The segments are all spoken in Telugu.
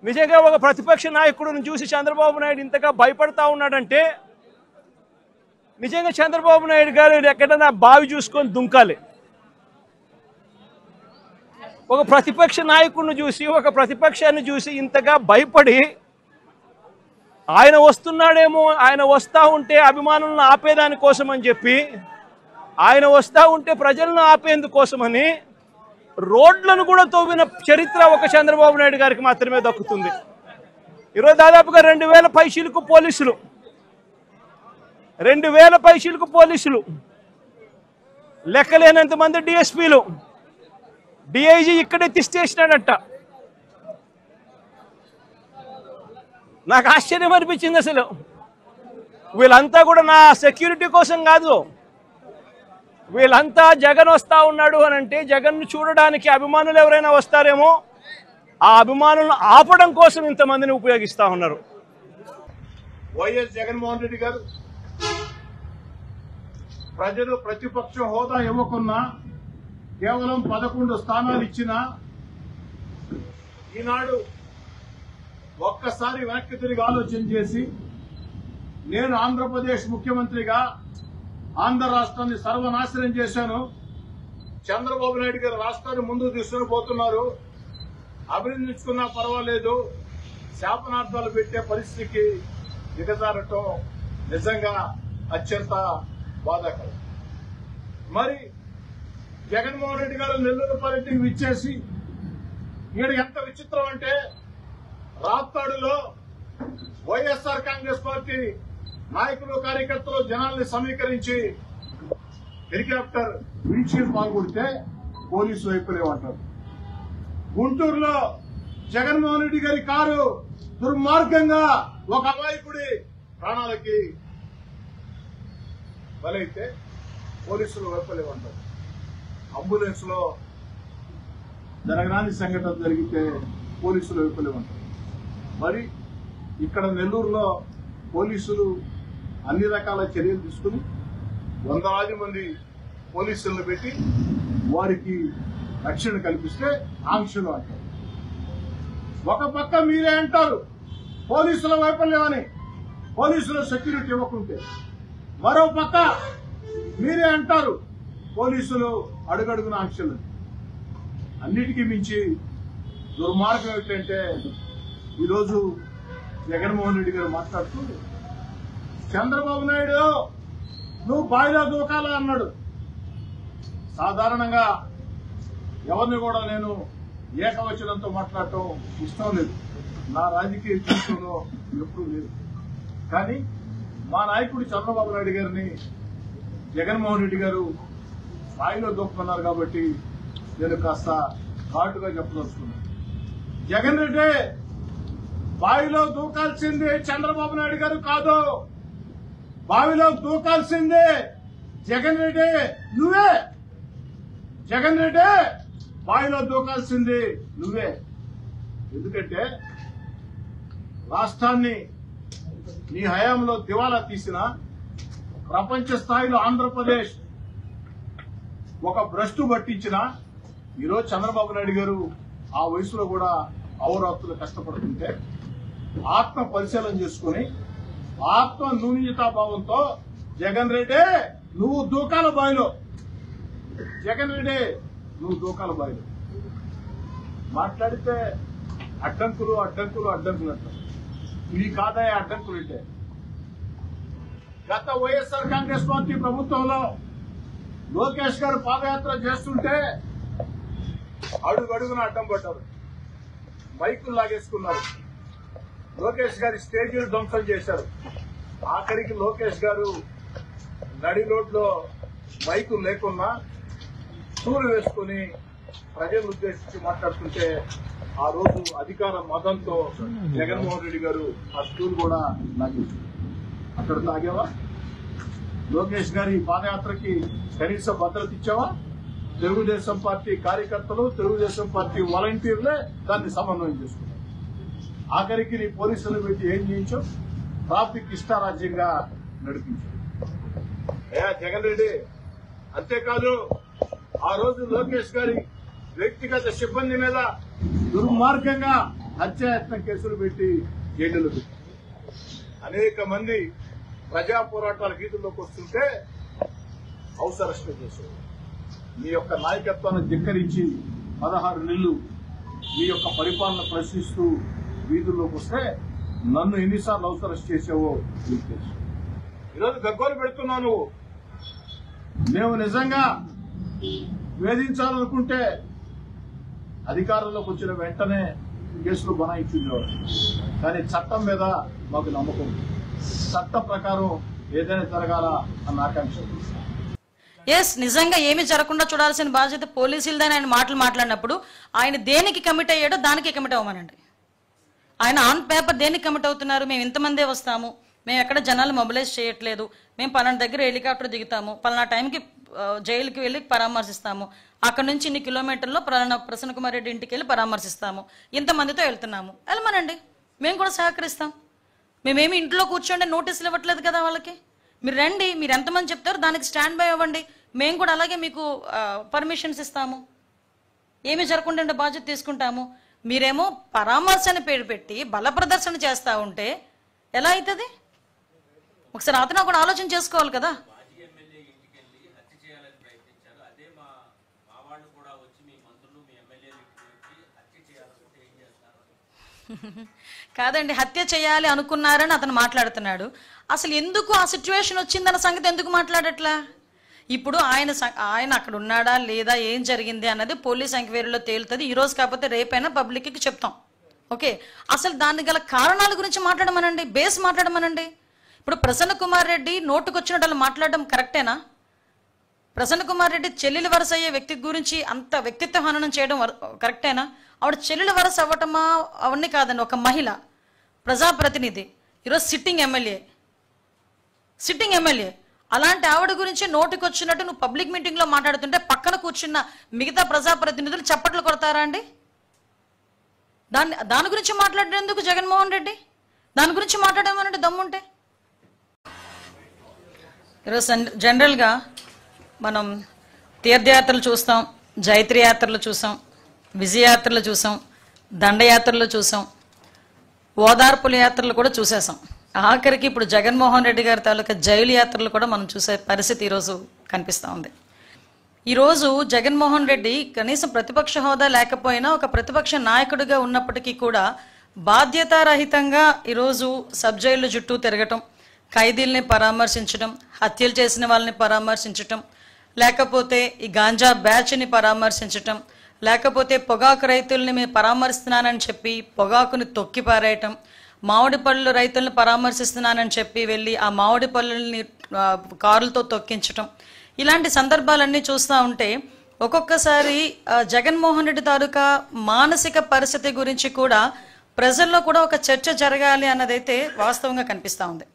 నిజంగా ఒక ప్రతిపక్ష నాయకుడిని చూసి చంద్రబాబు నాయుడు ఇంతగా భయపడతా ఉన్నాడంటే నిజంగా చంద్రబాబు నాయుడు గారు ఎక్కడైనా బావి చూసుకొని దుంకాలి. ఒక ప్రతిపక్ష నాయకుడిని చూసి ఒక ప్రతిపక్షాన్ని చూసి ఇంతగా భయపడి ఆయన వస్తున్నాడేమో, ఆయన వస్తూ ఉంటే అభిమానులను ఆపేదాని కోసం అని చెప్పి, ఆయన వస్తూ ఉంటే ప్రజలను ఆపేందుకోసమని రోడ్లను కూడా తవ్విన చరిత్ర ఒక చంద్రబాబు నాయుడు గారికి మాత్రమే దక్కుతుంది. ఈరోజు దాదాపుగా 2000 పైచీలకు పోలీసులు, 2000 పైచీలకు పోలీసులు, లెక్కలేనంత మంది డిఎస్పీలు, డిఐజీ ఇక్కడే తిష్టేసినాడట. నాకు ఆశ్చర్యం అనిపించింది. అసలు వీళ్ళంతా కూడా నా సెక్యూరిటీ కోసం కాదు, వీళ్ళంతా జగన్ వస్తా ఉన్నాడు అని అంటే జగన్ను చూడడానికి అభిమానులు ఎవరైనా వస్తారేమో, ఆ అభిమానులను ఆపడం కోసం ఇంతమందిని ఉపయోగిస్తా ఉన్నారు. వైఎస్ జగన్మోహన్ రెడ్డి గారు ప్రజలు ప్రతిపక్ష హోదా ఇవ్వకున్నా కేవలం 11 స్థానాలు ఇచ్చినా ఈనాడు ఒక్కసారి వెనక్కి తిరిగి ఆలోచన చేసి నేను ఆంధ్రప్రదేశ్ ముఖ్యమంత్రిగా ఆంధ్ర రాష్ట్రాన్ని సర్వనాశనం చేశాను, చంద్రబాబు నాయుడు గారు రాష్ట్రాన్ని ముందుకు తీసుకుని పోతున్నారు, అభినందించుకున్నా పర్వాలేదు, శాపనార్థాలు పెట్టే పరిస్థితికి దిగజారటం నిజంగా అత్యంత బాధాకరం. మరి జగన్మోహన్ రెడ్డి గారు నెల్లూరు పర్యటనకు ఇచ్చేసి ఈడ ఎంత విచిత్రం అంటే రాప్తాడులో వైఎస్ఆర్ కాంగ్రెస్ పార్టీ నాయకులు కార్యకర్తలు జనాల్ని సమీకరించి హెలికాప్టర్ విండ్షీల్డ్ పాల్గొడితే పోలీసు వైపులేమంటారు. గుంటూరులో జగన్మోహన్ రెడ్డి గారి కారు దుర్మార్గంగా ఒక అమాయకుడి ప్రాణాలకి బలైతే పోలీసులు వైపులేమంటారు. అంబులెన్స్ లో జరగరాని సంఘటన జరిగితే పోలీసులు వైపులేమంటారు. మరి ఇక్కడ నెల్లూరులో పోలీసులు అన్ని రకాల చర్యలు తీసుకుని 100 మంది పోలీసులను పెట్టి వారికి రక్షణ కల్పిస్తే ఆంక్షలు అంటారు. ఒక పక్క మీరే అంటారు పోలీసుల వైఫల్యమని, పోలీసుల సెక్యూరిటీ ఇవ్వకుంటే, మరో పక్క మీరే అంటారు పోలీసులు అడుగడుగున ఆంక్షలు. అన్నిటికీ మించి దుర్మార్గం ఏంటంటే ఈరోజు జగన్మోహన్ రెడ్డి గారు మాట్లాడుతూ చంద్రబాబు నాయుడు నువ్వు బావిలో దూకాలా అన్నాడు. సాధారణంగా ఎవరిని కూడా నేను ఏకవచనంతో మాట్లాడటం ఇష్టం లేదు, నా రాజకీయ జీవితంలో ఎప్పుడూ లేదు. కానీ మా నాయకుడు చంద్రబాబు నాయుడు గారిని జగన్మోహన్ రెడ్డి గారు బావిలో దూకుతున్నారు కాబట్టి నేను కాస్త ఘాటుగా చెప్పదలుచుకున్నాను. జగన్ రెడ్డి బావిలో దూకాల్సింది చంద్రబాబు నాయుడు గారు కాదు, బావిలో దూకాల్సింది జగన్ రెడ్డి నువ్వే. జగన్ రెడ్డి బావిలో దూకాల్సింది నువ్వే. ఎందుకంటే రాష్ట్రాన్ని నీ హయాంలో దివాలా తీసిన, ప్రపంచ స్థాయిలో ఆంధ్రప్రదేశ్ ఒక భ్రష్టు పట్టించిన ఈరోజు చంద్రబాబు నాయుడు గారు ఆ వయసులో కూడా అహోరాత్రులు కష్టపడుతుంటే ఆత్మ పరిశీలన చేసుకుని ఆత్మ న్యూనతాభావంతో జగన్ రెడ్డి నువ్వు దూకాల బావిలో, జగన్ రెడ్డి నువ్వు దూకాల బావిలో మాట్లాడితే అడ్డంకులు అడ్డంకులు అడ్డంకులు అంటారు. ఇవి కాదయా అడ్డంకులు అంటే. గత వైఎస్ఆర్ కాంగ్రెస్ పార్టీ ప్రభుత్వంలో లోకేష్ గారు పాదయాత్ర చేస్తుంటే అడుగడుగున అడ్డం పడ్డారు, మైకులు లాగేసుకున్నారు, లోకేష్ గారి స్టేజీలు ధ్వంసం చేశారు. ఆఖరికి లోకేష్ గారు నడి రోడ్లో మైకులు లేకున్నా స్టూలు వేసుకుని ప్రజలను ఉద్దేశించి మాట్లాడుతుంటే ఆ రోజు అధికార మదంతో జగన్మోహన్ రెడ్డి గారు ఆ స్టూల్ కూడా లాగేశారు. అక్కడ తాగావా? లోకేష్ గారి పాదయాత్రకి కనీస భద్రత ఇచ్చావా? తెలుగుదేశం పార్టీ కార్యకర్తలు, తెలుగుదేశం పార్టీ వాలంటీర్లే దాన్ని సమన్వయం చేసుకున్నారు. ఆఖరికి నీ పోలీసులు పెట్టి ఏం చేయించావు? ట్రాఫిక్ ఇష్టారాజ్యంగా నడిపించావు. జగన్ రెడ్డి అంతేకాదు, ఆ రోజు లోకేష్ గారి వ్యక్తిగత సిబ్బంది మీద దుర్మార్గంగా హత్యాయత్నం కేసులు పెట్టి జైలులో పెట్టి అనేక మంది ప్రజా పోరాటాల గీతుల్లోకి వస్తుంటే హౌస్ అరెస్ట్ చేశారు. మీ యొక్క నాయకత్వాన్ని ధిక్కరించి 16 నెలలు మీ యొక్క పరిపాలన ప్రశ్నిస్తూ వీధుల్లోకి వస్తే నన్ను ఎన్నిసార్లు హౌస్ అరెస్ట్ చేసావో మీకు తెలుసు. ఈరోజు గగ్గోలు పెడుతున్నావు నువ్వు. మేము నిజంగా వేధించాలనుకుంటే అధికారంలోకి వచ్చిన వెంటనే కేసులు బనాయించుండేవారు. కానీ చట్టం మీద మాకు నమ్మకం, చట్టం ప్రకారం ఏదైనా జరగాల అన్న ఆకాంక్ష. ఎస్, నిజంగా ఏమి జరగకుండా చూడాల్సిన బాధ్యత పోలీసులదని ఆయన మాట్లాడినప్పుడు ఆయన దేనికి కమిట్ అయ్యాడో దానికి కమిట్ అవ్వమనండి. ఆయన ఆన్ పేపర్ దేనికి కమిట్ అవుతున్నారు? మేము ఇంతమందే వస్తాము, మేము ఎక్కడ జనాలు మొబిలైజ్ చేయట్లేదు, మేము పలానా దగ్గర హెలికాప్టర్ దిగుతాము, పలానా టైంకి జైలుకి వెళ్ళి పరామర్శిస్తాము, అక్కడ నుంచి ఇన్ని కిలోమీటర్లో ప్రసన్న కుమార్ రెడ్డి ఇంటికి వెళ్ళి పరామర్శిస్తాము, ఇంతమందితో వెళ్తున్నాము, వెళ్ళమనండి, మేము కూడా సహకరిస్తాం. మేమేమి ఇంట్లో కూర్చోండి నోటీసులు ఇవ్వట్లేదు కదా వాళ్ళకి. మీరు రండి, మీరు ఎంతమంది చెప్తారో దానికి స్టాండ్ బై అవ్వండి, మేము కూడా అలాగే మీకు పర్మిషన్స్ ఇస్తాము, ఏమి జరగకుండా బాధ్యత తీసుకుంటాము. మీరేమో పరామర్శని పేరు పెట్టి బల ప్రదర్శన చేస్తూ ఉంటే ఎలా అవుతుంది? ఒకసారి అతను కూడా ఆలోచన చేసుకోవాలి కదా. కాదండి, హత్య చేయాలి అనుకున్నారని అతను మాట్లాడుతున్నాడు. అసలు ఎందుకు ఆ సిచ్యువేషన్ వచ్చిందన్న సంగతి ఎందుకు మాట్లాడట్లా? ఇప్పుడు ఆయన అక్కడ ఉన్నాడా లేదా, ఏం జరిగింది అన్నది పోలీస్ ఎంక్వైరీలో తేలుతుంది. ఈ రోజు కాకపోతే రేపైనా పబ్లిక్కి చెప్తాం. ఓకే, అసలు దానికి గల కారణాల గురించి మాట్లాడమనండి, బేస్ మాట్లాడమనండి. ఇప్పుడు ప్రసన్న కుమార్ రెడ్డి నోటుకొచ్చినట్టు మాట్లాడడం కరెక్టేనా? ప్రసన్న కుమార్ రెడ్డి చెల్లెలు వరస అయ్యే వ్యక్తి గురించి అంత వ్యక్తిత్వ హననం చేయడం కరెక్టేనా? ఆవిడ చెల్లెలు వరస అవ్వటమా అవన్నీ కాదండి, ఒక మహిళ ప్రజాప్రతినిధి, ఈరోజు సిట్టింగ్ ఎమ్మెల్యే. అలాంటి ఆవిడ గురించి నోటికొచ్చినట్టు నువ్వు పబ్లిక్ మీటింగ్లో మాట్లాడుతుంటే పక్కన కూర్చున్న మిగతా ప్రజాప్రతినిధులు చప్పట్లు కొడతారా అండి? దాని గురించి మాట్లాడేందుకు జగన్మోహన్ రెడ్డి? దాని గురించి మాట్లాడేమనంటే దమ్ముంటే. ఈరోజు జనరల్గా మనం తీర్థయాత్రలు చూస్తాం, జైత్ర యాత్రలు చూసాం, విజయయాత్రలు చూసాం, దండయాత్రలు చూసాం, ఓదార్పుల యాత్రలు కూడా చూసేసాం. ఆఖరికి ఇప్పుడు జగన్మోహన్ రెడ్డి గారి తాలూకా జైలు యాత్రలు కూడా మనం చూసే పరిస్థితి ఈరోజు కనిపిస్తూ ఉంది. ఈరోజు జగన్మోహన్ రెడ్డి కనీసం ప్రతిపక్ష హోదా లేకపోయినా ఒక ప్రతిపక్ష నాయకుడిగా ఉన్నప్పటికీ కూడా బాధ్యతారహితంగా ఈరోజు సబ్ జైలు చుట్టూ తిరగటం, ఖైదీల్ని పరామర్శించడం, హత్యలు చేసిన వాళ్ళని పరామర్శించటం, లేకపోతే ఈ గాంజా బ్యాచ్ని పరామర్శించటం, లేకపోతే పొగాకు రైతుల్ని మేము పరామర్శిస్తున్నానని చెప్పి పొగాకుని తొక్కి పారేయటం, మామిడి పళ్ళు రైతులను పరామర్శిస్తున్నానని చెప్పి వెళ్ళి ఆ మామిడి పళ్ళని కారులతో తొక్కించటం, ఇలాంటి సందర్భాలన్నీ చూస్తూ ఉంటే ఒక్కొక్కసారి జగన్మోహన్ రెడ్డి తాలూకా మానసిక పరిస్థితి గురించి కూడా ప్రజల్లో కూడా ఒక చర్చ జరగాలి అన్నదైతే వాస్తవంగా కనిపిస్తూ ఉంది.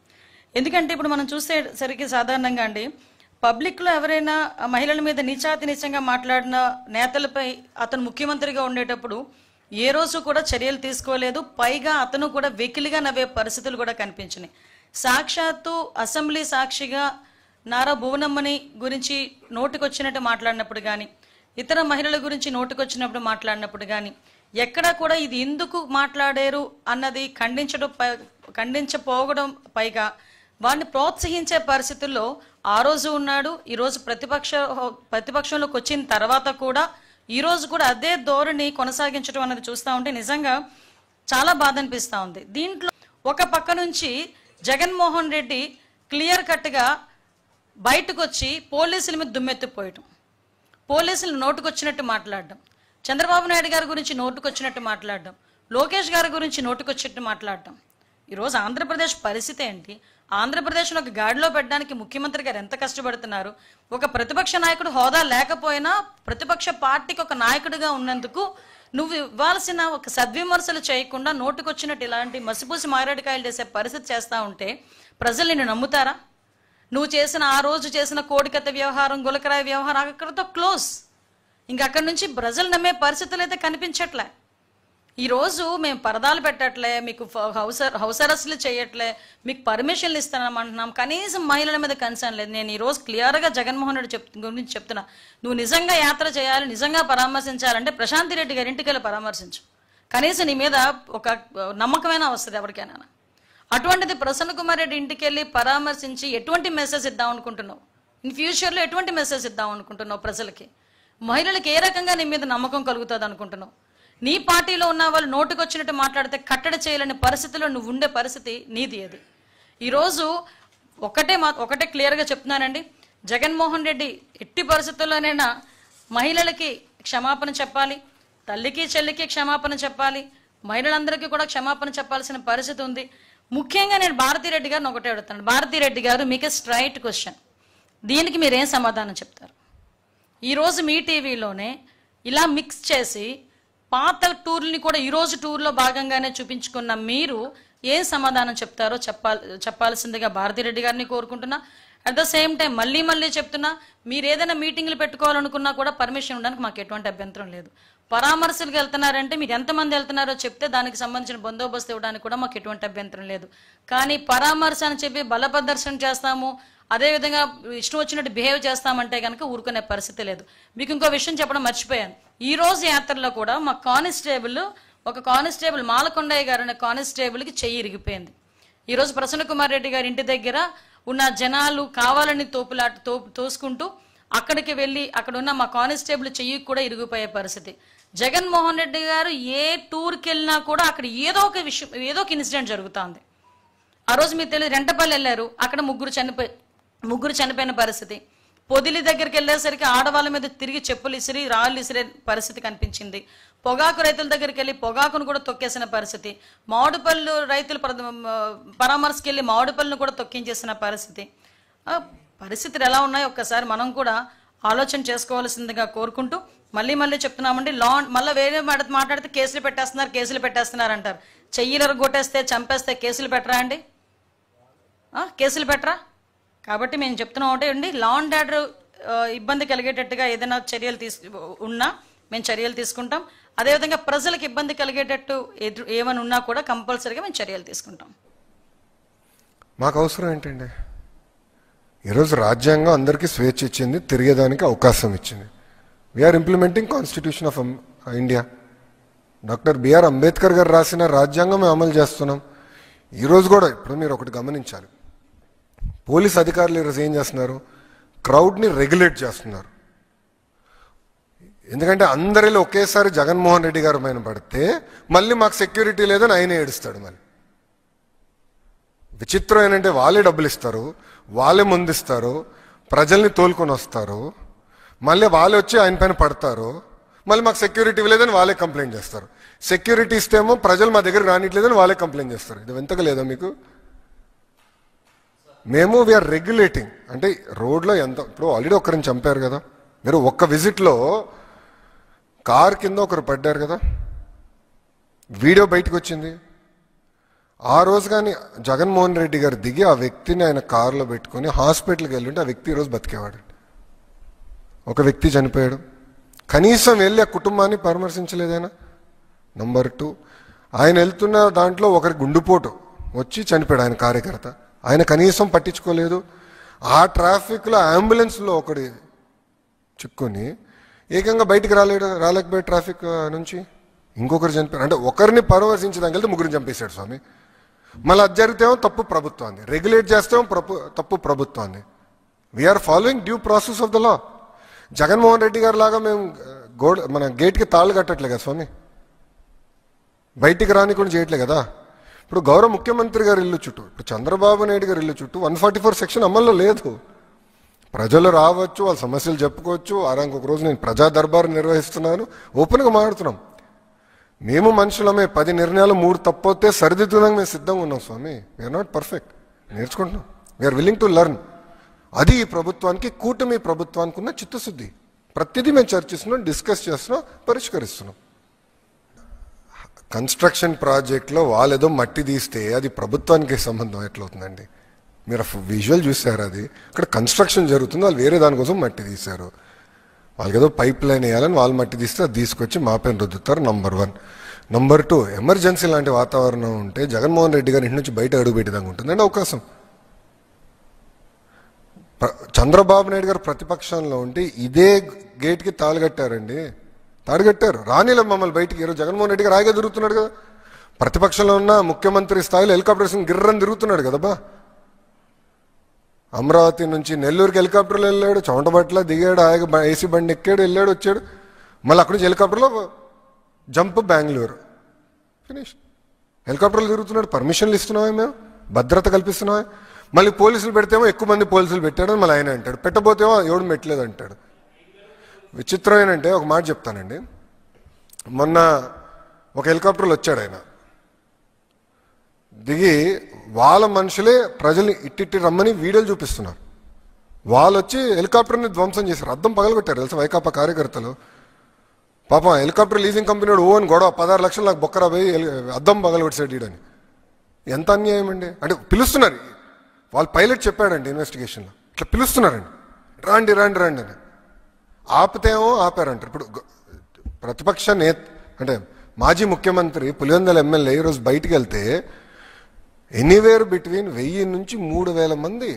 ఎందుకంటే ఇప్పుడు మనం చూసేసరికి సాధారణంగా అండి, పబ్లిక్లో ఎవరైనా మహిళల మీద నీచాతి నీచంగా మాట్లాడిన నేతలపై అతను ముఖ్యమంత్రిగా ఉండేటప్పుడు ఏ రోజు కూడా చర్యలు తీసుకోలేదు. పైగా అతను కూడా వెకిలిగా నవ్వే పరిస్థితులు కూడా కనిపించినాయి. సాక్షాత్తు అసెంబ్లీ సాక్షిగా నారా భువనమ్మని గురించి నోటికొచ్చినట్టు మాట్లాడినప్పుడు కానీ, ఇతర మహిళల గురించి నోటికొచ్చినప్పుడు మాట్లాడినప్పుడు కానీ ఎక్కడా కూడా ఇది ఎందుకు మాట్లాడారు అన్నది ఖండించపోవడం, పైగా వాడిని ప్రోత్సహించే పరిస్థితుల్లో ఆ రోజు ఉన్నాడు. ఈరోజు ప్రతిపక్షంలోకి వచ్చిన తర్వాత కూడా ఈరోజు కూడా అదే ధోరణి కొనసాగించడం అన్నది చూస్తూ ఉంటే నిజంగా చాలా బాధ అనిపిస్తూ ఉంది. దీంట్లో ఒక పక్క నుంచి జగన్మోహన్ రెడ్డి క్లియర్ కట్గా బయటకు వచ్చి పోలీసుల మీద దుమ్మెత్తిపోయటం, పోలీసులు నోటుకొచ్చినట్టు మాట్లాడడం, చంద్రబాబు నాయుడు గారి గురించి నోటుకొచ్చినట్టు మాట్లాడడం, లోకేష్ గారి గురించి నోటుకొచ్చినట్టు మాట్లాడడం. ఈరోజు ఆంధ్రప్రదేశ్ పరిస్థితి ఏంటి? ఆంధ్రప్రదేశ్ను ఒక గాడిలో పెట్టడానికి ముఖ్యమంత్రి గారు ఎంత కష్టపడుతున్నారు? ఒక ప్రతిపక్ష నాయకుడు హోదా లేకపోయినా ప్రతిపక్ష పార్టీకి ఒక నాయకుడిగా ఉన్నందుకు నువ్వు ఇవ్వాల్సిన ఒక సద్విమర్శలు చేయకుండా నోటుకొచ్చినట్టు ఇలాంటి మసిపూసి మారేడుకాయలు చేసే పరిస్థితి చేస్తూ ఉంటే ప్రజలు నిన్ను నమ్ముతారా? నువ్వు చేసిన ఆ రోజు చేసిన కోడికత్త వ్యవహారం, గులకరాయి వ్యవహారం అక్కడితో క్లోజ్. ఇంక అక్కడి నుంచి ప్రజలు నమ్మే పరిస్థితులు అయితే కనిపించట్లే. ఈరోజు మేము పరదాలు పెట్టట్లే, మీకు హౌస్ అరెస్టులు చేయట్లే, మీకు పర్మిషన్లు ఇస్తామంటున్నాం, కనీసం మహిళల మీద కన్సర్న్ లేదు. నేను ఈరోజు క్లియర్గా జగన్మోహన్ రెడ్డి గురించి చెప్తున్నా, నువ్వు నిజంగా యాత్ర చేయాలి, నిజంగా పరామర్శించాలంటే ప్రశాంతి రెడ్డి గారి ఇంటికి వెళ్ళి పరామర్శించు. కనీసం నీ మీద ఒక నమ్మకమైన వస్తుంది ఎవరికైనా. అటువంటిది ప్రసన్న కుమార్ రెడ్డి ఇంటికి వెళ్ళి పరామర్శించి ఎటువంటి మెసేజ్ ఇద్దాం అనుకుంటున్నావు? ఇన్ ఫ్యూచర్లో ఎటువంటి మెసేజ్ ఇద్దాం అనుకుంటున్నావు ప్రజలకి? మహిళలకు ఏ రకంగా నీ మీద నమ్మకం కలుగుతుంది అనుకుంటున్నావు? నీ పార్టీలో ఉన్న వాళ్ళు నోటుకు వచ్చినట్టు మాట్లాడితే కట్టడి చేయలేని పరిస్థితిలో నువ్వు ఉండే పరిస్థితి నీది. అది ఈరోజు ఒకటే క్లియర్గా చెప్తున్నానండి, జగన్మోహన్ రెడ్డి ఎట్టి పరిస్థితుల్లోనైనా మహిళలకి క్షమాపణ చెప్పాలి, తల్లికి చెల్లికి క్షమాపణ చెప్పాలి, మహిళలందరికీ కూడా క్షమాపణ చెప్పాల్సిన పరిస్థితి ఉంది. ముఖ్యంగా నేను భారతిరెడ్డి గారిని ఒకటే అడుగుతాను. భారతిరెడ్డి గారు, మీకు స్ట్రైట్ క్వశ్చన్, దీనికి మీరేం సమాధానం చెప్తారు? ఈరోజు మీ టీవీలోనే ఇలా మిక్స్ చేసి పాత టూర్ని కూడా ఈరోజు టూర్లో భాగంగానే చూపించుకున్న మీరు ఏం సమాధానం చెప్తారో చెప్పాల్సిందిగా భారతిరెడ్డి గారిని కోరుకుంటున్నా. అట్ ద సేమ్ టైం మళ్ళీ చెప్తున్నా, మీరు ఏదైనా మీటింగ్లు పెట్టుకోవాలనుకున్నా కూడా పర్మిషన్ ఉండడానికి మాకు ఎటువంటి అభ్యంతరం లేదు. పరామర్శలకు వెళ్తున్నారంటే మీరు ఎంతమంది వెళ్తున్నారో చెప్తే దానికి సంబంధించిన బందోబస్తు ఇవ్వడానికి కూడా మాకు ఎటువంటి అభ్యంతరం లేదు. కానీ పరామర్శ అని చెప్పి బలప్రదర్శన చేస్తాము, అదేవిధంగా ఇష్టం వచ్చినట్టు బిహేవ్ చేస్తామంటే కనుక ఊరుకునే పరిస్థితి లేదు. మీకు ఇంకో విషయం చెప్పడం మర్చిపోయాను. ఈ రోజు యాత్రలో కూడా మా ఒక కానిస్టేబుల్ మాలకొండయ్య గారు అనే కానిస్టేబుల్కి చెయ్యి ఇరిగిపోయింది. ఈరోజు ప్రసన్న కుమార్ రెడ్డి గారి ఇంటి దగ్గర ఉన్న జనాలు కావాలని తోసుకుంటూ అక్కడికి వెళ్ళి అక్కడ ఉన్న మా కానిస్టేబుల్ చెయ్యి కూడా ఇరిగిపోయే పరిస్థితి. జగన్మోహన్ రెడ్డి గారు ఏ టూర్కి వెళ్ళినా కూడా అక్కడ ఏదో ఒక ఇన్సిడెంట్ జరుగుతుంది. ఆ రోజు మీకు తెలియదు, రెంటపల్లి వెళ్ళారు, అక్కడ ముగ్గురు చనిపోయిన పరిస్థితి. పొదిలి దగ్గరికి వెళ్ళేసరికి ఆడవాళ్ళ మీద తిరిగి చెప్పులు ఇసిరి రాళ్ళు ఇసిరే పరిస్థితి కనిపించింది. పొగాకు రైతుల దగ్గరికి వెళ్ళి పొగాకును కూడా తొక్కేసిన పరిస్థితి. మామిడిపళ్ళు రైతులు పరామర్శకి వెళ్ళి మామిడిపళ్ళను కూడా తొక్కించేసిన పరిస్థితి. పరిస్థితులు ఎలా ఉన్నాయో ఒక్కసారి మనం కూడా ఆలోచన చేసుకోవాల్సిందిగా కోరుకుంటూ మళ్ళీ చెప్తున్నామండి. మళ్ళీ వేరే మాట్లాడితే కేసులు పెట్టేస్తున్నారు అంటారు. చెయ్యిలు కొట్టేస్తే చంపేస్తే కేసులు పెట్టరా అండి? కేసులు పెట్టరా? కాబట్టి మేము చెప్తున్నాం ఒకటే అండి, లా అండ్ ఆర్డర్ ఇబ్బంది కలిగేటట్టుగా ఏదైనా ఉన్నా మేము చర్యలు తీసుకుంటాం. అదేవిధంగా ప్రజలకు ఇబ్బంది కలిగేటట్టు ఏమైనా ఉన్నా కూడా కంపల్సరీగా మేము చర్యలు తీసుకుంటాం. మాకు అవసరం ఏంటండి? ఈరోజు రాజ్యాంగం అందరికీ స్వేచ్ఛ ఇచ్చింది, తిరిగేదానికి అవకాశం ఇచ్చింది. We are implementing constitution of India. Doctor BR Ambedkar garu రాసిన రాజ్యాంగం మేము అమలు చేస్తున్నాం. ఈరోజు కూడా ఇప్పుడు మీరు ఒకటి గమనించాలి, పోలీస్ అధికారులు ఈరోజు ఏం చేస్తున్నారు? క్రౌడ్ని రెగ్యులేట్ చేస్తున్నారు. ఎందుకంటే అందరిలో ఒకేసారి జగన్మోహన్ రెడ్డి గారు పైన పడితే మళ్ళీ మాకు సెక్యూరిటీ లేదని ఆయన ఏడుస్తాడు. మళ్ళీ విచిత్రం ఏంటంటే వాళ్ళే డబ్బులు ఇస్తారు, వాళ్ళే ముందిస్తారు, ప్రజల్ని తోలుకొని వస్తారు, మళ్ళీ వాళ్ళే వచ్చి ఆయన పైన పడతారు, మళ్ళీ మాకు సెక్యూరిటీ లేదని వాళ్ళే కంప్లైంట్ చేస్తారు. సెక్యూరిటీ ఇస్తేమో ప్రజలు మా దగ్గర రానిట్లేదని వాళ్ళే కంప్లైంట్ చేస్తారు. ఇది ఎంతగా లేదా మీకు? మేము వీఆర్ రెగ్యులేటింగ్. అంటే రోడ్లో ఇప్పుడు ఆల్రెడీ ఒకరిని చంపారు కదా, మీరు ఒక్క విజిట్లో కార్ కింద ఒకరు పడ్డారు కదా, వీడియో బయటకు వచ్చింది. ఆ రోజు కానీ జగన్మోహన్ రెడ్డి గారు దిగి ఆ వ్యక్తిని ఆయన కారులో పెట్టుకొని హాస్పిటల్కి వెళ్ళుంటే ఆ వ్యక్తి ఈరోజు బతికేవాడు. ఒక వ్యక్తి చనిపోయాడు, కనీసం వెళ్ళి ఆ కుటుంబాన్ని పరామర్శించలేదైనా. నంబర్ 2, ఆయన వెళ్తున్న దాంట్లో ఒకరి గుండుపోటు వచ్చి చనిపోయాడు ఆయన కార్యకర్త, ఆయన కనీసం పట్టించుకోలేదు. ఆ ట్రాఫిక్లో అంబులెన్స్లో ఒకటి చిక్కుని ఏకంగా బయటికి రాలేకపోయాడు ట్రాఫిక్ నుంచి. ఇంకొకరు చనిపోయారు. అంటే ఒకరిని పరామర్శించడానికి వెళ్తే ముగ్గురిని చంపేశాడు స్వామి. మళ్ళీ అది జరిగితేమో తప్పు ప్రభుత్వాన్ని, రెగ్యులేట్ చేస్తేమో తప్పు ప్రభుత్వాన్ని. We are following due process of the law. Jaganmohan Reddy garu లాగా మేము మన గేట్కి తాళ్ళు కట్టట్లే కదా స్వామి, బయటికి రాని కూడా చేయట్లే కదా. ఇప్పుడు గౌరవ ముఖ్యమంత్రి గారి ఇల్లు చుట్టూ, ఇప్పుడు చంద్రబాబు నాయుడు గారి ఇల్లు చుట్టూ 144 సెక్షన్ అమల్లో లేదు. ప్రజలు రావచ్చు, వాళ్ళ సమస్యలు చెప్పుకోవచ్చు. వారానికి ఒక రోజు నేను ప్రజా దర్బారు నిర్వహిస్తున్నాను, ఓపెన్గా మాట్లాడుతున్నాం. మేము మనుషులమే, 10 నిర్ణయాలు 3 తప్పొస్తే సరిదిద్దడానికి మేము సిద్ధంగా ఉన్నాం స్వామి. వీఆర్ నాట్ పర్ఫెక్ట్, నేర్చుకుంటున్నాం. We are willing to learn. అది ఈ ప్రభుత్వానికి, కూటమి ప్రభుత్వానికి ఉన్న చిత్తశుద్ధి. ప్రతిదీ మేము చర్చిస్తున్నాం, డిస్కస్ చేస్తున్నాం, పరిష్కరిస్తున్నాం. కన్స్ట్రక్షన్ ప్రాజెక్ట్లో వాళ్ళు ఏదో మట్టి తీస్తే అది ప్రభుత్వానికి సంబంధం ఎట్లవుతుందండి? మీరు విజువల్ చూసారు, అది అక్కడ కన్స్ట్రక్షన్ జరుగుతుంది, వాళ్ళు వేరే దానికోసం మట్టి తీశారు. వాళ్ళకి ఏదో పైప్ లైన్ వేయాలని వాళ్ళు మట్టి తీస్తే అది తీసుకొచ్చి మా పైన రుద్దుతారు. నంబర్ 1. నంబర్ 2, ఎమర్జెన్సీ లాంటి వాతావరణం ఉంటే జగన్మోహన్ రెడ్డి గారి ఇంటి నుంచి బయట అడుగు పెట్టేదాకా ఉంటుందండి అవకాశం. చంద్రబాబు నాయుడు గారు ప్రతిపక్షంలో ఉంటే ఇదే గేట్కి తాళు కట్టారండి. తాడుగట్టారు. రానిలే మమ్మల్ని బయటికి. ఈరోజు జగన్మోహన్ రెడ్డి గారు రాయిగా తిరుగుతున్నాడు కదా, ప్రతిపక్షంలో ఉన్న ముఖ్యమంత్రి స్థాయిలో హెలికాప్టర్స్ గిర్రని తిరుగుతున్నాడు కదా బా. అమరావతి నుంచి నెల్లూరుకి హెలికాప్టర్లో వెళ్ళాడు, చౌంటబట్ల దిగాడు, హాయిగా ఏసీ బండి ఎక్కాడు, వెళ్ళాడు, వచ్చాడు. మళ్ళీ అక్కడి నుంచి హెలికాప్టర్లో జంప్ బెంగళూరు, ఫినిష్. హెలికాప్టర్లు తిరుగుతున్నాడు. పర్మిషన్లు ఇస్తున్నావా, మేము భద్రత కల్పిస్తున్నావా? మళ్ళీ పోలీసులు పెడితేమో ఎక్కువ మంది పోలీసులు పెట్టాడని మళ్ళీ ఆయన అంటాడు, పెట్టబోతేమో ఎవడు పెట్టలేదు అంటాడు. విచిత్రం ఏంటంటే ఒక మాట చెప్తానండి. మొన్న ఒక హెలికాప్టర్లు వచ్చాడు, ఆయన దిగి వాళ్ళ మనుషులే ప్రజల్ని ఇట్టి రమ్మని వీడియోలు చూపిస్తున్నారు. వాళ్ళు వచ్చి హెలికాప్టర్ని ధ్వంసం చేశారు, అద్దం పగలగొట్టారు తెలుసా వైకాపా కార్యకర్తలు. పాపం హెలికాప్టర్ లీజింగ్ కంపెనీ వాడు ఓన్ గొడవ 16 లక్షలు నాకు బొక్కరా పోయి అద్దం పగలగొట్టాడు ఈడని. ఎంత అన్యాయం అండి. అంటే పిలుస్తున్నారు, వాళ్ళు పైలట్ చెప్పాడండి ఇన్వెస్టిగేషన్లో, ఇట్లా పిలుస్తున్నారండి, రాండి రాండి రాండి అని. ఆపితేమో ఆపారంటారు. ఇప్పుడు ప్రతిపక్ష అంటే మాజీ ముఖ్యమంత్రి పులివెందుల ఎమ్మెల్యే ఈరోజు బయటికి వెళ్తే ఎనీవేర్ బిట్వీన్ 1000 నుంచి 3000 మంది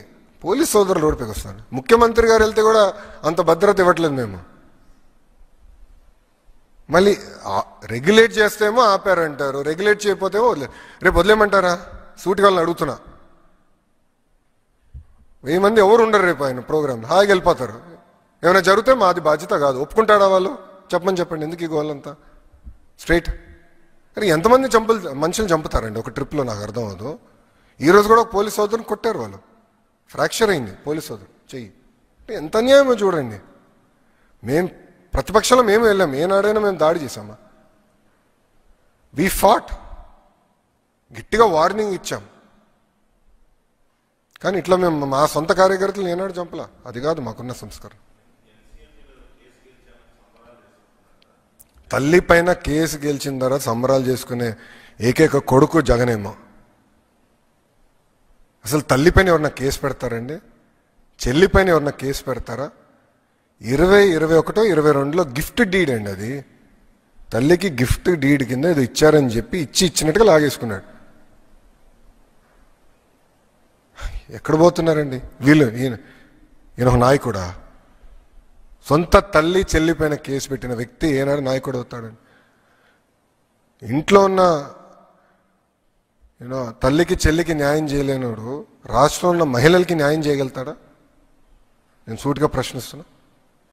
పోలీస్ సోదరులు రోడ్డుపైకి వస్తారు. ముఖ్యమంత్రి గారు వెళ్తే కూడా అంత భద్రత ఇవ్వట్లేదు మేము. మళ్ళీ రెగ్యులేట్ చేస్తేమో ఆపారంటారు, రెగ్యులేట్ చేయకపోతేమో వదిలేదు. రేపు వదిలేమంటారా? సూటి వాళ్ళని అడుగుతున్నా. 1000 మంది ఎవరు ఉండరు రేపు ఆయన ప్రోగ్రామ్, హాయిగా వెళ్ళిపోతారు. ఏమైనా జరిగితే మాది బాధ్యత కాదు. ఒప్పుకుంటాడా వాళ్ళు? చెప్పండి, ఎందుకు ఈ గోళ్ళంతా స్ట్రైట్? కానీ ఎంతమంది మనుషులు చంపుతారండి ఒక ట్రిప్లో, నాకు అర్థం అవ్వదు. ఈరోజు కూడా ఒక పోలీస్ సోదరుని కొట్టారు వాళ్ళు, ఫ్రాక్చర్ అయింది పోలీస్ సోదరు చెయ్యి. ఎంత అన్యాయమో చూడండి. మేము ప్రతిపక్షంలో మేము వెళ్ళాం, ఏనాడైనా మేము దాడి చేశామా? వి ఫాట్, గట్టిగా వార్నింగ్ ఇచ్చాం. కానీ ఇట్లా మేము మా సొంత కార్యకర్తలు ఏనాడు చంపలా. అది కాదు మాకున్న సంస్కారం. తల్లి పైన కేసు గెలిచిన తర్వాత సంబరాలు చేసుకునే ఏకైక కొడుకు జగనేమో. అసలు తల్లిపైన ఎవరన్నా కేసు పెడతారండి? చెల్లిపైన ఎవరన్నా కేసు పెడతారా? 2021, 22లో గిఫ్ట్ డీడ్ అండి అది. తల్లికి గిఫ్ట్ డీడ్ కింద ఇది ఇచ్చారని చెప్పి ఇచ్చినట్టుగా లాగేసుకున్నాడు. ఎక్కడ పోతున్నారండి వీళ్ళు? ఈయన ఒక నాయకుడా? సొంత తల్లి చెల్లిపైన కేసు పెట్టిన వ్యక్తి ఏనాడు నాయకుడు అవుతాడండి? ఇంట్లో ఉన్న తల్లికి చెల్లికి న్యాయం చేయలేనోడు రాష్ట్రంలో ఉన్న మహిళలకి న్యాయం చేయగలుగుతాడా? నేను సూటిగా ప్రశ్నిస్తున్నా.